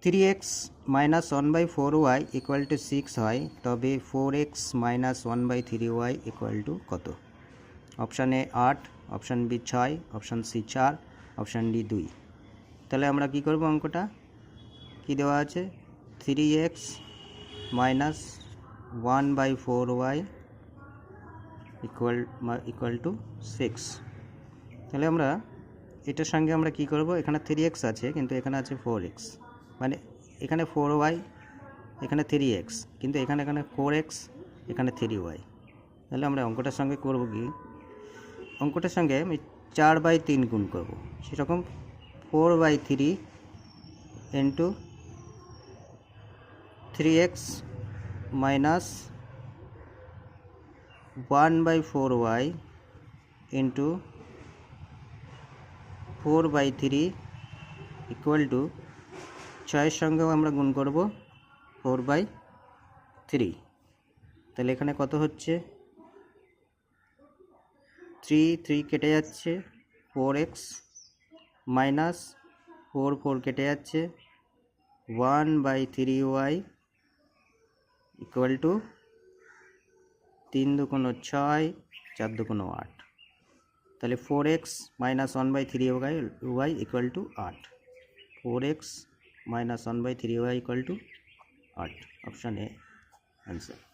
3x minus 1/4y equal to 6 হয়, তবে 4x minus 1/3y equal to কত? Option A 8, option B 6, option C 4, option D 2। তাহলে আমরা কি করব? অঙ্কটা কি দেওয়া আছে? 3x minus 1/4y equal to 6। তাহলে আমরা এটার সঙ্গে আমরা কি করব? এখানে 3x আছে কিন্তু এখানে আছে 4x, মানে এখানে 4y, এখানে 3x, কিন্তু এখানে 4x, এখানে 3y। তাহলে আমরা অঙ্কটার সঙ্গে করব কি? অঙ্কটার সঙ্গে আমি 4/3 গুণ করব, সেরকম 4/3 into 3x minus 1/4y into 4/3 equal to 6-এর সঙ্গেও আমরা গুণ করব 4/3। তাহলে এখানে কত হচ্ছে? 3 কেটে যাচ্ছে, 4x মাইনাস 4 কেটে যাচ্ছে, 1/3y ইকুয়াল টু 3 দুগুণ 6, 4 দুগুণ 8। তাহলে 4x minus 1/3y equal two 8। 4x minus 1/3y equal two 8। Option A answer.